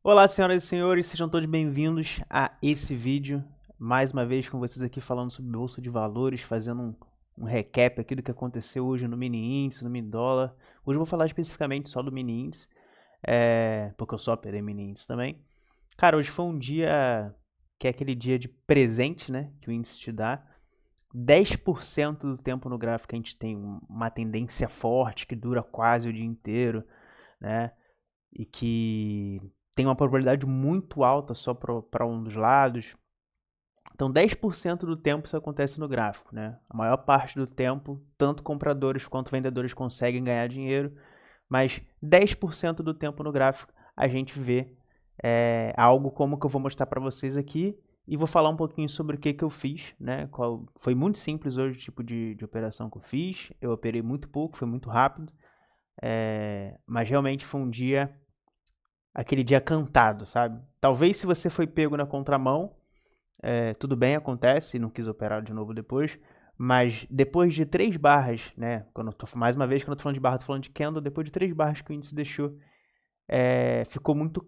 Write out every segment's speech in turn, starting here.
Olá, senhoras e senhores, sejam todos bem-vindos a esse vídeo. Mais uma vez com vocês aqui falando sobre Bolsa de Valores, fazendo um recap aqui do que aconteceu hoje no mini índice, no mini dólar. Hoje eu vou falar especificamente só do mini índice, porque eu só operei mini índice também. Cara, hoje foi um dia que é aquele dia de presente, né, que o índice te dá. 10% do tempo no gráfico a gente tem uma tendência forte que dura quase o dia inteiro, né? E que tem uma probabilidade muito alta só para um dos lados. Então, 10% do tempo isso acontece no gráfico, né? A maior parte do tempo, tanto compradores quanto vendedores conseguem ganhar dinheiro, mas 10% do tempo no gráfico a gente vê algo como que eu vou mostrar para vocês aqui e vou falar um pouquinho sobre o que eu fiz, né? Foi muito simples hoje o tipo de operação que eu fiz. Eu operei muito pouco, foi muito rápido, mas realmente foi um dia aquele dia cantado, sabe? Talvez se você foi pego na contramão, tudo bem, acontece, não quis operar de novo depois, mas depois de 3 barras, né? Mais uma vez, quando eu tô falando de barra, tô falando de candle, depois de 3 barras que o índice deixou, ficou muito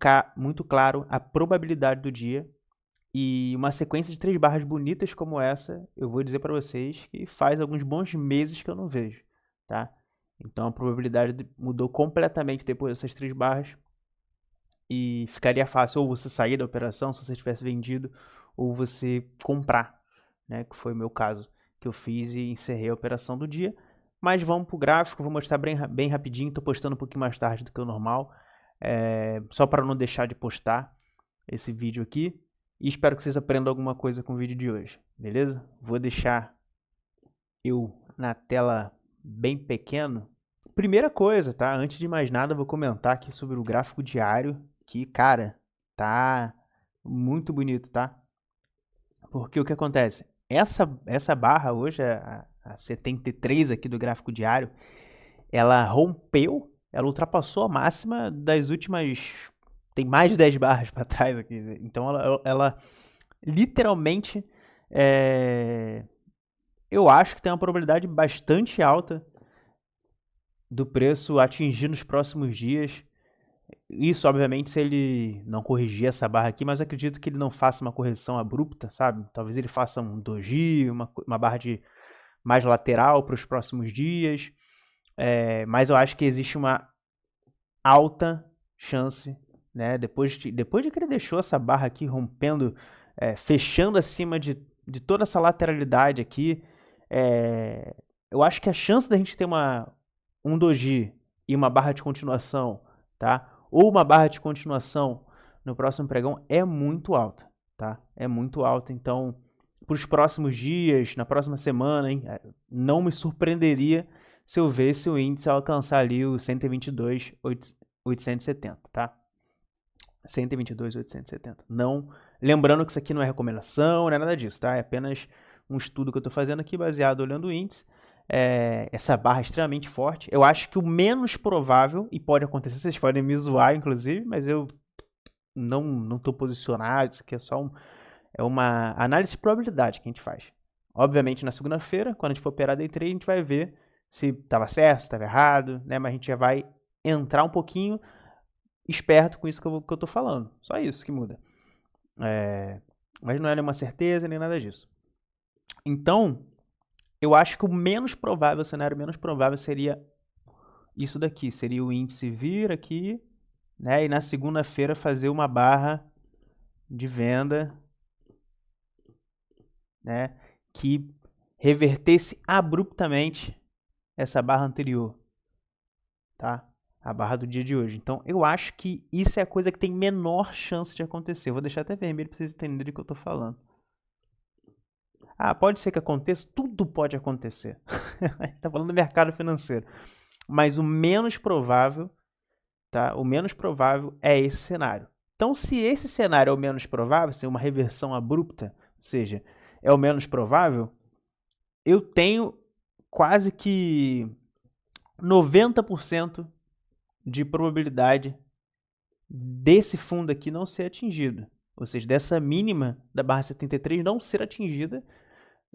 claro a probabilidade do dia. E uma sequência de 3 barras bonitas como essa, eu vou dizer para vocês que faz alguns bons meses que eu não vejo, tá? Então a probabilidade mudou completamente depois dessas 3 barras. E ficaria fácil ou você sair da operação se você tivesse vendido, ou você comprar, né? Que foi o meu caso, que eu fiz e encerrei a operação do dia. Mas vamos para o gráfico, vou mostrar bem rapidinho, estou postando um pouquinho mais tarde do que o normal, só para não deixar de postar esse vídeo aqui. E espero que vocês aprendam alguma coisa com o vídeo de hoje, beleza? Vou deixar eu na tela bem pequeno. Primeira coisa, tá? Antes de mais nada, vou comentar aqui sobre o gráfico diário, que, cara, tá muito bonito, tá? Porque o que acontece? Essa barra hoje, a 73 aqui do gráfico diário, ela rompeu, ela ultrapassou a máxima das últimas. Tem mais de 10 barras para trás aqui. Então ela literalmente. Eu acho que tem uma probabilidade bastante alta do preço atingir nos próximos dias. Isso, obviamente, se ele não corrigir essa barra aqui, mas eu acredito que ele não faça uma correção abrupta, sabe? Talvez ele faça um doji, uma barra de mais lateral para os próximos dias. Mas eu acho que existe uma alta chance, né? Depois de que ele deixou essa barra aqui rompendo, fechando acima de toda essa lateralidade aqui, eu acho que a chance da gente ter um doji e uma barra de continuação, tá? Ou uma barra de continuação no próximo pregão é muito alta, tá? É muito alta, então para os próximos dias, na próxima semana, hein, não me surpreenderia se eu visse o índice alcançar ali o 122,870, tá? 122,870. Não, lembrando que isso aqui não é recomendação, não é nada disso, tá? É apenas um estudo que eu estou fazendo aqui baseado olhando o índice. Essa barra é extremamente forte. Eu acho que o menos provável, e pode acontecer, vocês podem me zoar, inclusive, mas eu não estou posicionado, isso aqui é só uma análise de probabilidade que a gente faz. Obviamente, na segunda-feira, quando a gente for operar day trade, a gente vai ver se estava certo, se estava errado, né? Mas a gente já vai entrar um pouquinho esperto com isso que eu estou falando. Só isso que muda. Mas não é nenhuma certeza, nem nada disso. Então, eu acho que o cenário menos provável seria isso daqui. Seria o índice vir aqui, né? E na segunda-feira fazer uma barra de venda, né? Que revertesse abruptamente essa barra anterior, tá? A barra do dia de hoje. Então, eu acho que isso é a coisa que tem menor chance de acontecer. Eu vou deixar até vermelho para vocês entenderem do que eu tô falando. Ah, pode ser que aconteça? Tudo pode acontecer. Tá falando do mercado financeiro. Mas o menos provável, tá? O menos provável é esse cenário. Então, se esse cenário é o menos provável, se é uma reversão abrupta, ou seja, é o menos provável, eu tenho quase que 90% de probabilidade desse fundo aqui não ser atingido. Ou seja, dessa mínima da barra 73 não ser atingida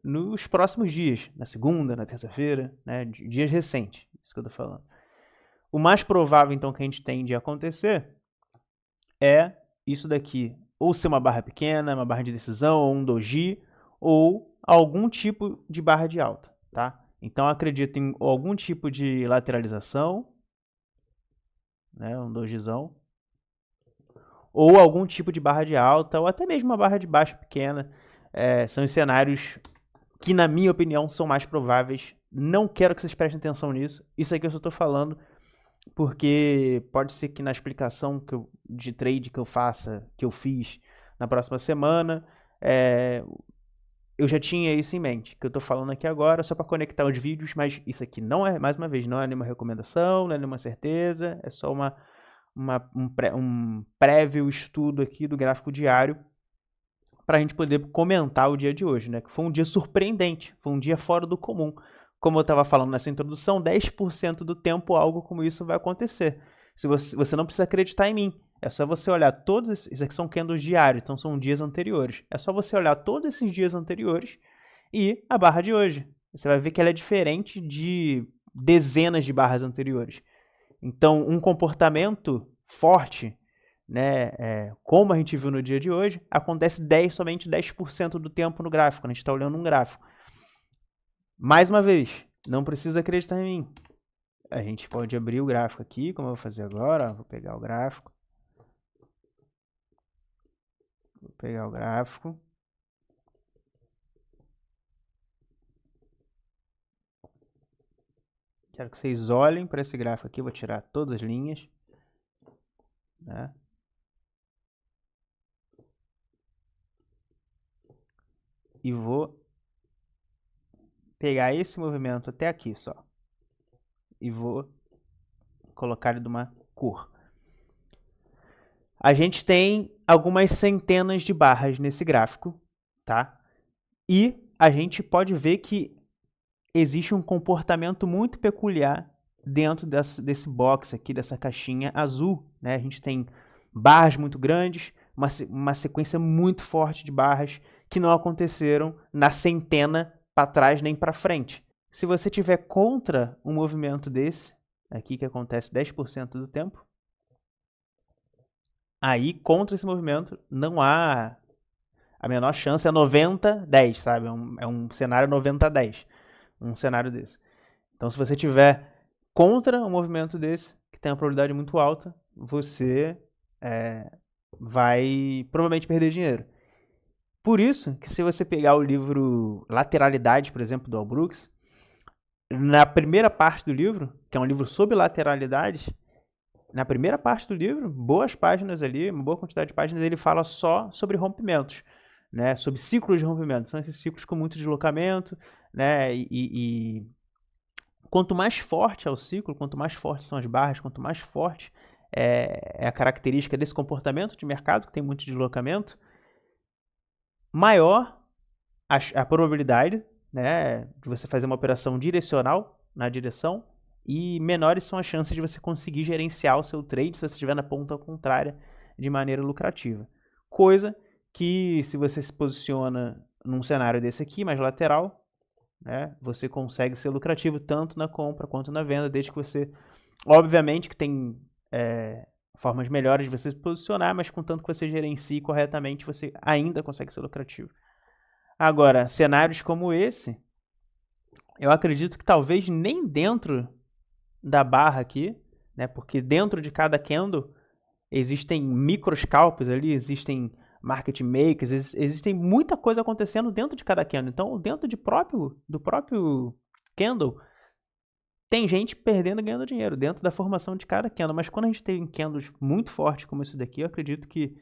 nos próximos dias, na segunda, na terça-feira, né, dias recentes, isso que eu tô falando. O mais provável, então, que a gente tem de acontecer é isso daqui ou ser uma barra pequena, uma barra de decisão, ou um doji, ou algum tipo de barra de alta, tá? Então, eu acredito em algum tipo de lateralização, né, um dojizão, ou algum tipo de barra de alta, ou até mesmo uma barra de baixa pequena. São os cenários que, na minha opinião, são mais prováveis. Não quero que vocês prestem atenção nisso. Isso aqui eu só estou falando porque pode ser que na explicação de trade que eu fiz na próxima semana, eu já tinha isso em mente, que eu estou falando aqui agora, só para conectar os vídeos, mas isso aqui não é, mais uma vez, não é nenhuma recomendação, não é nenhuma certeza, é só um prévio estudo aqui do gráfico diário para a gente poder comentar o dia de hoje, né? Que foi um dia surpreendente, foi um dia fora do comum. Como eu estava falando nessa introdução, 10% do tempo algo como isso vai acontecer. Se você não precisa acreditar em mim, é só você olhar todos esses... Isso aqui são candles diários, então são dias anteriores. É só você olhar todos esses dias anteriores e a barra de hoje. Você vai ver que ela é diferente de dezenas de barras anteriores. Então, um comportamento forte, né, como a gente viu no dia de hoje, acontece somente 10% do tempo no gráfico, quando a gente está olhando um gráfico. Mais uma vez, não precisa acreditar em mim. A gente pode abrir o gráfico aqui, como eu vou fazer agora. Vou pegar o gráfico. Quero que vocês olhem para esse gráfico aqui. Vou tirar todas as linhas, né? E vou pegar esse movimento até aqui só. E vou colocar ele de uma cor. A gente tem algumas centenas de barras nesse gráfico, tá? E a gente pode ver que existe um comportamento muito peculiar dentro desse box aqui, dessa caixinha azul, né? A gente tem barras muito grandes, uma sequência muito forte de barras que não aconteceram na centena para trás nem para frente. Se você tiver contra um movimento desse, aqui que acontece 10% do tempo, aí contra esse movimento não há a menor chance, é 90-10, sabe? É um cenário 90-10, um cenário desse. Então, se você tiver contra um movimento desse, que tem uma probabilidade muito alta, você vai provavelmente perder dinheiro. Por isso que se você pegar o livro Lateralidade, por exemplo, do Al Brooks, na primeira parte do livro, que é um livro sobre lateralidades, na primeira parte do livro, boas páginas ali, uma boa quantidade de páginas, ele fala só sobre rompimentos, né? Sobre ciclos de rompimento. São esses ciclos com muito deslocamento, né? E quanto mais forte é o ciclo, quanto mais fortes são as barras, quanto mais forte é a característica desse comportamento de mercado, que tem muito deslocamento, maior a probabilidade, né, de você fazer uma operação direcional na direção, e menores são as chances de você conseguir gerenciar o seu trade se você estiver na ponta contrária de maneira lucrativa. Coisa que, se você se posiciona num cenário desse aqui, mais lateral, né, você consegue ser lucrativo tanto na compra quanto na venda, desde que você... Obviamente que tem formas melhores de você se posicionar, mas contanto que você gerencie corretamente, você ainda consegue ser lucrativo. Agora, cenários como esse, eu acredito que talvez nem dentro da barra aqui, né, porque dentro de cada candle existem microscalpos ali, existem market makers, existem muita coisa acontecendo dentro de cada candle. Então, dentro do próprio candle, tem gente perdendo e ganhando dinheiro dentro da formação de cada candle. Mas quando a gente tem candles muito fortes como esse daqui, eu acredito que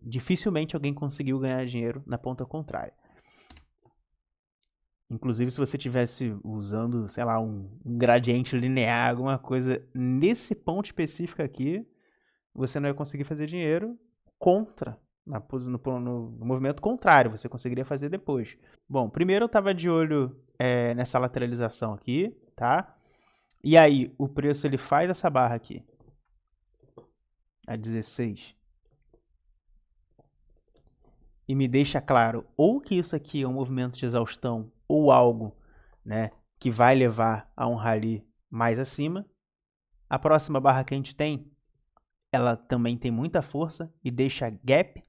dificilmente alguém conseguiu ganhar dinheiro na ponta contrária. Inclusive, se você estivesse usando, sei lá, um gradiente linear, alguma coisa nesse ponto específico aqui, você não ia conseguir fazer dinheiro contra, no movimento contrário, você conseguiria fazer depois. Bom, primeiro eu estava de olho nessa lateralização aqui, tá? E aí, o preço ele faz essa barra aqui, a 16, e me deixa claro ou que isso aqui é um movimento de exaustão ou algo, né, que vai levar a um rally mais acima. A próxima barra que a gente tem ela também tem muita força e deixa gap,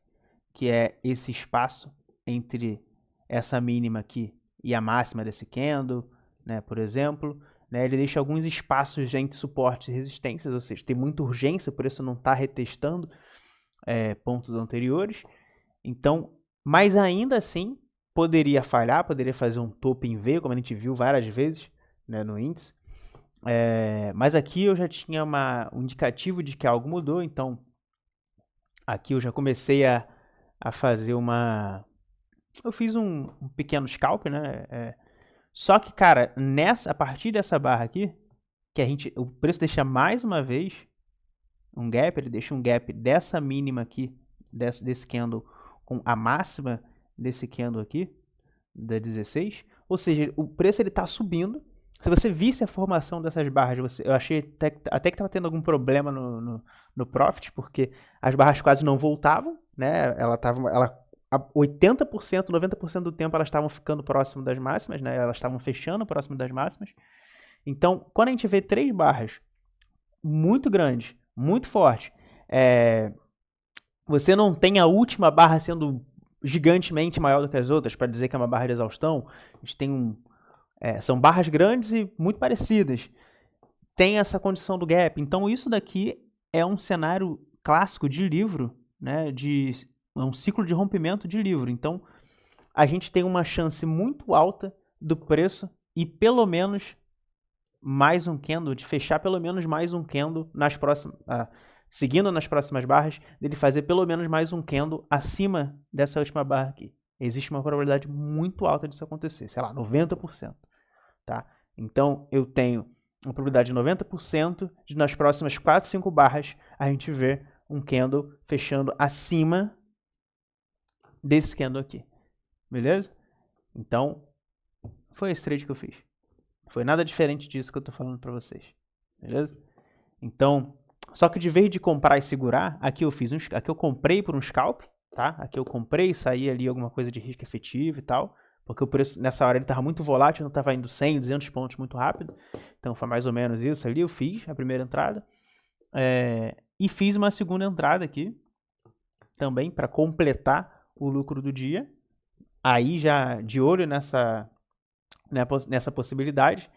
que é esse espaço entre essa mínima aqui e a máxima desse candle, né, por exemplo, né, ele deixa alguns espaços entre suportes e resistências, ou seja, tem muita urgência, por isso não está retestando pontos anteriores. Então, mas ainda assim, poderia falhar, poderia fazer um topo em V, como a gente viu várias vezes, né, no índice. Mas aqui eu já tinha um indicativo de que algo mudou, então aqui eu já comecei a fazer eu fiz um pequeno scalp, né? Só que, cara, a partir dessa barra aqui, que o preço deixa mais uma vez um gap, ele deixa um gap dessa mínima aqui, desse candle, com a máxima desse candle aqui, da 16, ou seja, o preço ele tá subindo. Se você visse a formação dessas barras, eu achei até que estava tendo algum problema no Profit, porque as barras quase não voltavam, né? 80%, 90% do tempo elas estavam ficando próximo das máximas, né? Elas estavam fechando próximo das máximas. Então, quando a gente vê 3 barras muito grandes, muito fortes, você não tem a última barra sendo gigantemente maior do que as outras, para dizer que é uma barra de exaustão. A gente tem são barras grandes e muito parecidas. Tem essa condição do gap. Então, isso daqui é um cenário clássico de livro, né? É um ciclo de rompimento de livro. Então, a gente tem uma chance muito alta do preço e pelo menos mais um candle, de fechar pelo menos mais um candle seguindo nas próximas barras, dele fazer pelo menos mais um candle acima dessa última barra aqui. Existe uma probabilidade muito alta disso acontecer, sei lá, 90%. Tá? Então, eu tenho uma probabilidade de 90% de nas próximas 4, 5 barras a gente ver um candle fechando acima desse candle aqui. Beleza? Então, foi esse trade que eu fiz. Foi nada diferente disso que eu tô falando para vocês. Beleza? Então, só que de vez de comprar e segurar, aqui eu comprei por um scalp, tá? Aqui eu comprei e saí ali alguma coisa de risco efetivo e tal. Porque o preço nessa hora ele estava muito volátil, não estava indo 100, 200 pontos muito rápido. Então foi mais ou menos isso ali. Eu fiz a primeira entrada. E fiz uma segunda entrada aqui. Também para completar o lucro do dia. Aí já de olho nessa possibilidade.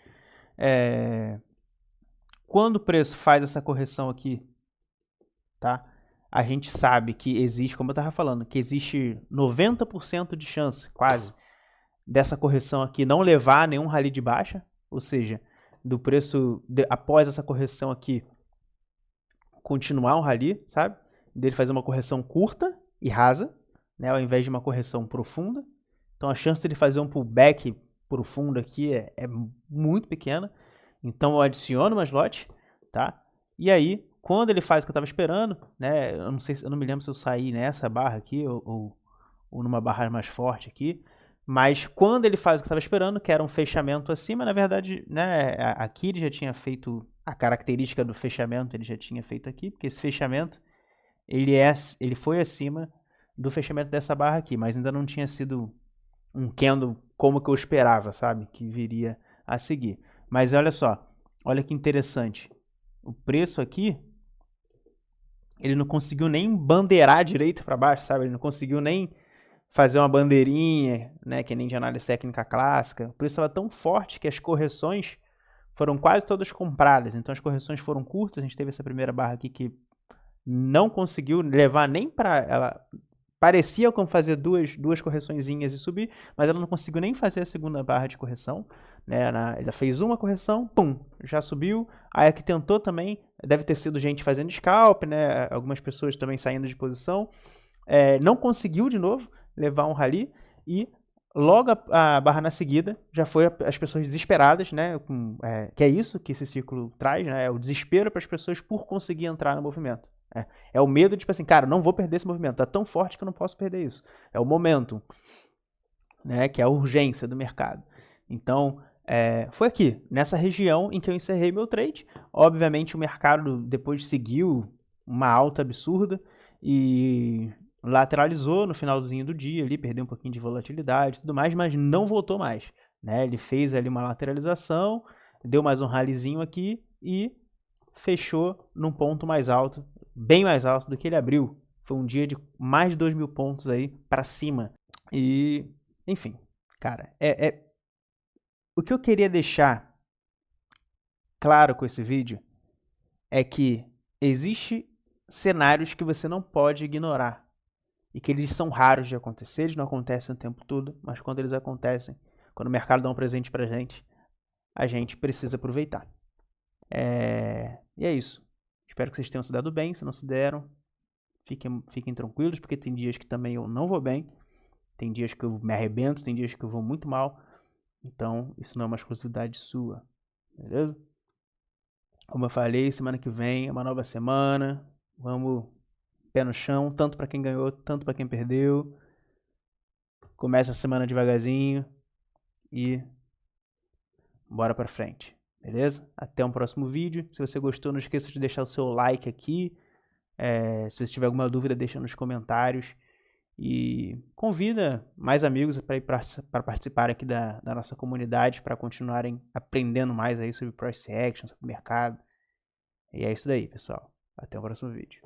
Quando o preço faz essa correção aqui, tá? A gente sabe que existe, como eu estava falando, que existe 90% de chance, quase, dessa correção aqui não levar a nenhum rally de baixa, ou seja, do preço após essa correção aqui continuar um rally, sabe? Dele fazer uma correção curta e rasa, né, ao invés de uma correção profunda. Então a chance de fazer um pullback profundo aqui é muito pequena. Então eu adiciono uma slot, tá? E aí, quando ele faz o que eu estava esperando, né, eu não me lembro se eu saí nessa barra aqui ou numa barra mais forte aqui, mas quando ele faz o que eu estava esperando, que era um fechamento acima, na verdade, né, aqui ele já tinha feito a característica do fechamento, ele já tinha feito aqui, porque esse fechamento, ele foi acima do fechamento dessa barra aqui, mas ainda não tinha sido um candle como que eu esperava, sabe, que viria a seguir. Mas olha só, olha que interessante, o preço aqui, ele não conseguiu nem bandeirar direito para baixo, sabe, ele não conseguiu nem fazer uma bandeirinha, né, que nem de análise técnica clássica. O preço estava tão forte que as correções foram quase todas compradas. Então as correções foram curtas. A gente teve essa primeira barra aqui que não conseguiu levar nem para ela. Parecia como fazer duas correçõezinhas e subir, mas ela não conseguiu nem fazer a segunda barra de correção. Né? Ela fez uma correção, pum, já subiu. Aí a que tentou também, deve ter sido gente fazendo scalp, né? Algumas pessoas também saindo de posição. Não conseguiu de novo levar um rally e logo a barra na seguida já foi as pessoas desesperadas, né? Que é isso que esse ciclo traz, né? É o desespero para as pessoas por conseguir entrar no movimento. É o medo de, tipo assim, cara, não vou perder esse movimento, tá tão forte que eu não posso perder isso. É o momentum, né? Que é a urgência do mercado. Então, foi aqui, nessa região em que eu encerrei meu trade. Obviamente o mercado depois seguiu uma alta absurda e lateralizou no finalzinho do dia ali, perdeu um pouquinho de volatilidade e tudo mais, mas não voltou mais, né? Ele fez ali uma lateralização, deu mais um rallyzinho aqui e fechou num ponto mais alto bem mais alto do que ele abriu. Foi um dia de mais de 2.000 pontos aí para cima. E, enfim, cara, o que eu queria deixar claro com esse vídeo é que existe cenários que você não pode ignorar e que eles são raros de acontecer, eles não acontecem o tempo todo, mas quando eles acontecem, quando o mercado dá um presente pra gente, a gente precisa aproveitar. E é isso. Espero que vocês tenham se dado bem. Se não se deram, fiquem tranquilos, porque tem dias que também eu não vou bem, tem dias que eu me arrebento, tem dias que eu vou muito mal. Então, isso não é uma exclusividade sua, beleza? Como eu falei, semana que vem é uma nova semana. Vamos pé no chão, tanto para quem ganhou, tanto para quem perdeu. Começa a semana devagarzinho e bora pra frente, beleza? Até um próximo vídeo. Se você gostou, não esqueça de deixar o seu like aqui. Se você tiver alguma dúvida, deixa nos comentários. E convida mais amigos para participar aqui da nossa comunidade, para continuarem aprendendo mais aí sobre price action, sobre o mercado. E é isso daí, pessoal. Até o próximo vídeo.